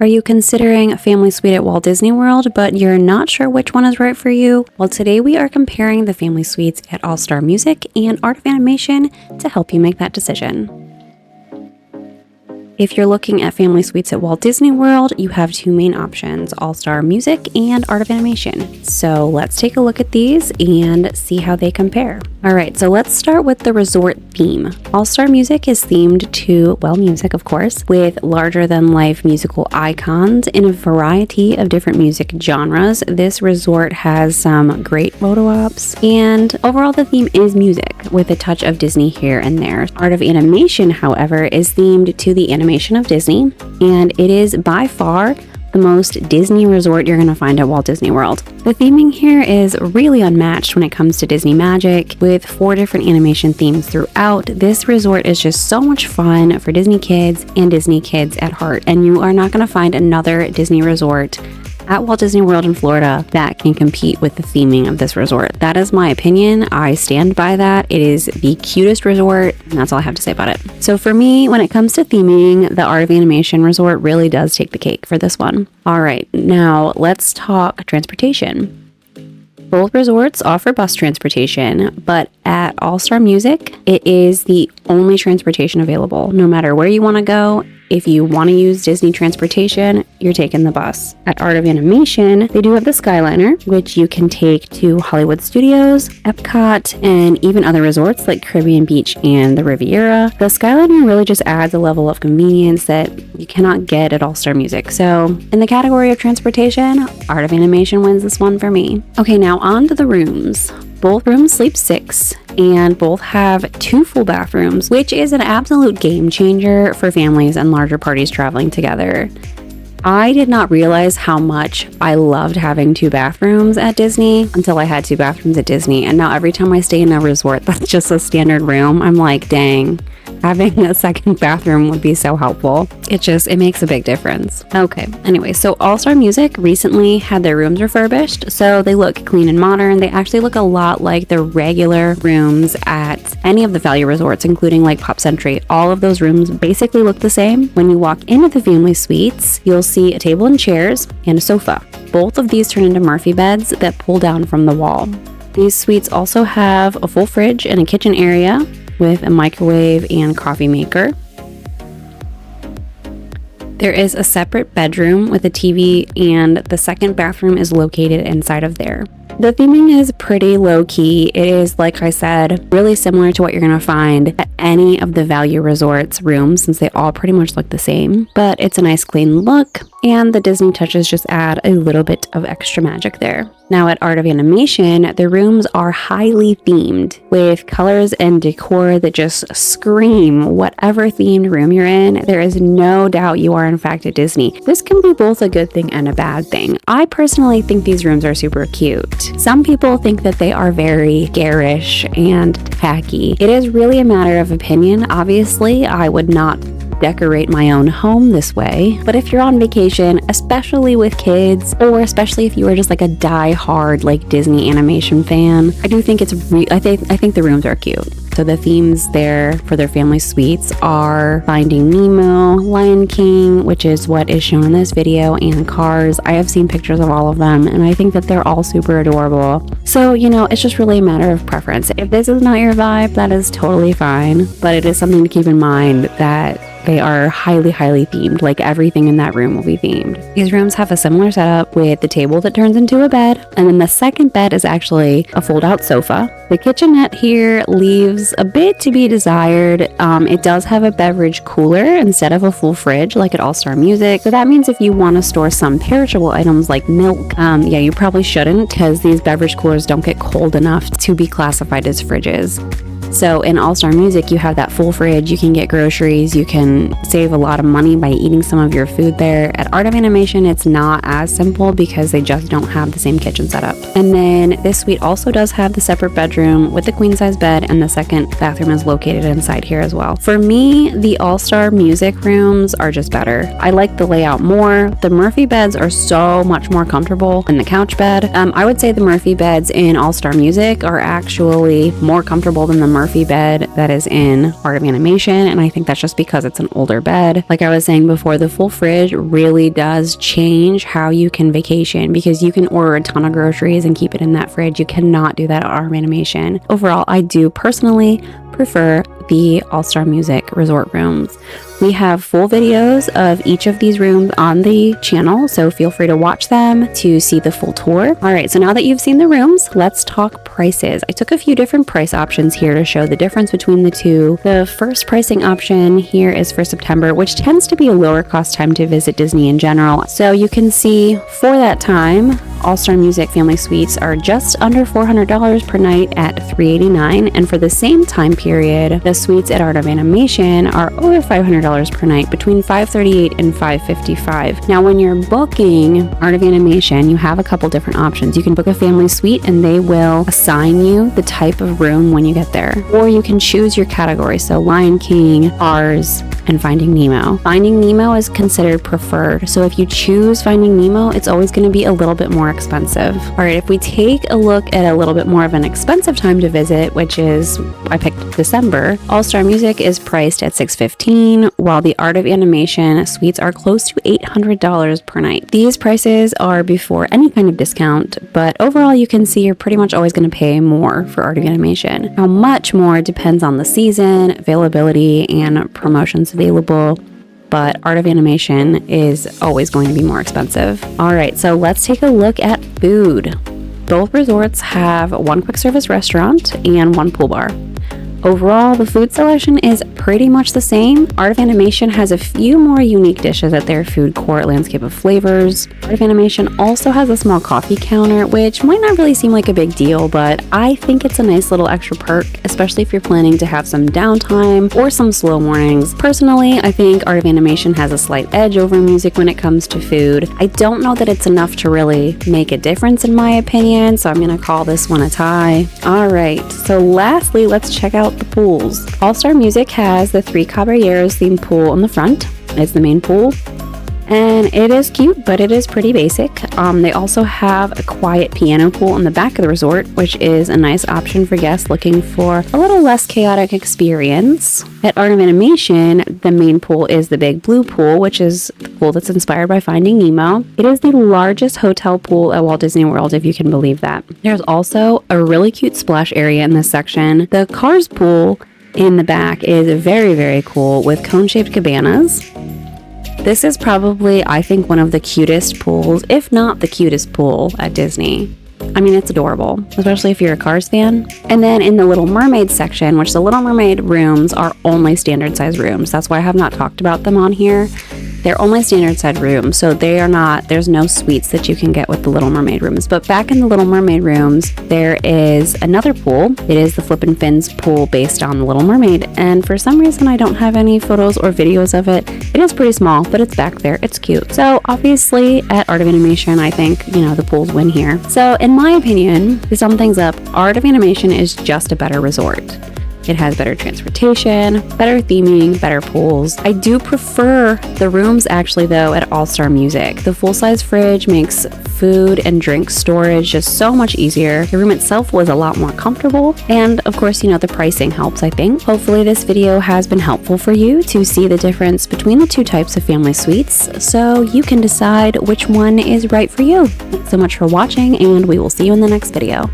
Are you considering a family suite at Walt Disney World, but you're not sure which one is right for you? Well, today we are comparing the family suites at All Star Music and Art of Animation to help you make that decision. If you're looking at family suites at Walt Disney World, you have two main options, All Star Music and Art of Animation. So let's take a look at these and see how they compare. All right, so let's start with the resort theme. All Star Music is themed to, well, music, of course, with larger than life musical icons in a variety of different music genres. This resort has some great photo ops, and overall the theme is music with a touch of Disney here and there. Art of Animation, however, is themed to the animation of Disney, and it is by far the most Disney resort you're going to find at Walt Disney World. The theming here is really unmatched when it comes to Disney magic, with 4 different animation themes throughout. This resort is just so much fun for Disney kids and Disney kids at heart, and you are not going to find another Disney resort at Walt Disney World in Florida that can compete with the theming of this resort. That is my opinion. I stand by that. It is the cutest resort, and that's all I have to say about it. So for me, when it comes to theming, the Art of Animation resort really does take the cake for this one. All right, now let's talk transportation. Both resorts offer bus transportation, but at All Star Music, it is the only transportation available. No matter where you want to go, if you want to use Disney transportation, you're taking the bus. At Art of Animation, they do have the Skyliner, which you can take to Hollywood Studios, Epcot, and even other resorts like Caribbean Beach and the Riviera. The Skyliner really just adds a level of convenience that you cannot get at All Star Music. So in the category of transportation, Art of Animation wins this one for me. Okay, now on to the rooms. Both rooms sleep 6, and both have 2 full bathrooms, which is an absolute game changer for families and larger parties traveling together. I did not realize how much I loved having 2 bathrooms at Disney until I had 2 bathrooms at Disney, and now every time I stay in a resort that's just a standard room, I'm like, dang, having a second bathroom would be so helpful. It makes a big difference. Okay, anyway, so All Star Music recently had their rooms refurbished, so they look clean and modern. They actually look a lot like the regular rooms at any of the value resorts, including like Pop Century. All of those rooms basically look the same. When you walk into the family suites, you'll see a table and chairs and a sofa. Both of these turn into Murphy beds that pull down from the wall. These suites also have a full fridge and a kitchen area with a microwave and coffee maker. There is a separate bedroom with a TV, and the second bathroom is located inside of there. The theming is pretty low-key. It is, like I said, really similar to what you're going to find at any of the value resorts rooms, since they all pretty much look the same. But it's a nice clean look, and the Disney touches just add a little bit of extra magic there. Now at Art of Animation, the rooms are highly themed with colors and decor that just scream whatever themed room you're in. There is no doubt you are in fact at Disney. This can be both a good thing and a bad thing. I personally think these rooms are super cute. Some people think that they are very garish and tacky. It is really a matter of opinion. Obviously, I would not decorate my own home this way, but if you're on vacation, especially with kids, or especially if you are just like a die-hard like Disney animation fan, I do think I think the rooms are cute. So the themes there for their family suites are Finding Nemo, Lion King, which is what is shown in this video, and Cars. I have seen pictures of all of them, and I think that they're all super adorable. So, it's just really a matter of preference. If this is not your vibe, that is totally fine, but it is something to keep in mind that they are highly, highly themed. Like everything in that room will be themed. These rooms have a similar setup with the table that turns into a bed, and then the second bed is actually a fold-out sofa. The kitchenette here leaves a bit to be desired. It does have a beverage cooler instead of a full fridge like at All Star Music. So that means if you want to store some perishable items like milk, you probably shouldn't, because these beverage coolers don't get cold enough to be classified as fridges. So in All Star Music, you have that full fridge, you can get groceries, you can save a lot of money by eating some of your food there. At Art of Animation, it's not as simple because they just don't have the same kitchen setup. And then this suite also does have the separate bedroom with the queen size bed, and the second bathroom is located inside here as well. For me, the All Star Music rooms are just better. I like the layout more. The Murphy beds are so much more comfortable than the couch bed. I would say the Murphy beds in All Star Music are actually more comfortable than the Murphy bed that is in Art of Animation, and I think that's just because it's an older bed. Like I was saying before, the full fridge really does change how you can vacation, because you can order a ton of groceries and keep it in that fridge. You cannot do that at Art of Animation. Overall, I do personally prefer the All-Star Music resort rooms. We have full videos of each of these rooms on the channel, so feel free to watch them to see the full tour. All right, so now that you've seen the rooms, let's talk prices. I took a few different price options here to show the difference between the two. The first pricing option here is for September, which tends to be a lower cost time to visit Disney in general. So you can see for that time, All-Star Music Family Suites are just under $400 per night at $389, and for the same time period, the suites at Art of Animation are over $500 per night, between $538 and $555. Now, when you're booking Art of Animation, you have a couple different options. You can book a family suite and they will assign you the type of room when you get there, or you can choose your category. So Lion King, Ours, and Finding Nemo. Finding Nemo is considered preferred, so if you choose Finding Nemo, it's always going to be a little bit more expensive. All right, if we take a look at a little bit more of an expensive time to visit, which is, I picked December, All-Star Music is priced at $615, while the Art of Animation suites are close to $800 per night. These prices are before any kind of discount, but overall you can see you're pretty much always going to pay more for Art of Animation. How much more depends on the season, availability, and promotions available, but Art of Animation is always going to be more expensive. All right, so let's take a look at food. Both resorts have one quick service restaurant and one pool bar. Overall, the food selection is pretty much the same. Art of Animation has a few more unique dishes at their food court landscape of flavors. Art of Animation also has a small coffee counter, which might not really seem like a big deal, but I think it's a nice little extra perk, especially if you're planning to have some downtime or some slow mornings. Personally, I think Art of Animation has a slight edge over music when it comes to food. I don't know that it's enough to really make a difference in my opinion, so I'm gonna call this one a tie. All right, so lastly, let's check out the pools. All-Star Music has the Three Caballeros themed pool in the front. It's the main pool, and it is cute, but it is pretty basic. They also have a quiet piano pool in the back of the resort, which is a nice option for guests looking for a little less chaotic experience. At Art of Animation, the main pool is the big blue pool, which is the pool that's inspired by Finding Nemo. It is the largest hotel pool at Walt Disney World, if you can believe that. There's also a really cute splash area in this section. The Cars pool in the back is very, very cool with cone-shaped cabanas. This is probably, I think, one of the cutest pools, if not the cutest pool at Disney. I mean, it's adorable, especially if you're a Cars fan. And then in the Little Mermaid section, which the Little Mermaid rooms are only standard size rooms. That's why I have not talked about them on here. They're only standard size rooms, so there's no suites that you can get with the Little Mermaid rooms. But back in the Little Mermaid rooms, there is another pool. It is the Flip and Fins pool based on the Little Mermaid. And for some reason, I don't have any photos or videos of it. It is pretty small, but it's back there. It's cute. So obviously at Art of Animation, I think, the pools win here. So in my opinion, to sum things up, Art of Animation is just a better resort. It has better transportation, better theming, better pools. I do prefer the rooms actually though at All-Star Music. The full-size fridge makes food and drink storage just so much easier. The room itself was a lot more comfortable, and of course, the pricing helps, I think. Hopefully this video has been helpful for you to see the difference between the two types of family suites, so you can decide which one is right for you. Thanks so much for watching, and we will see you in the next video.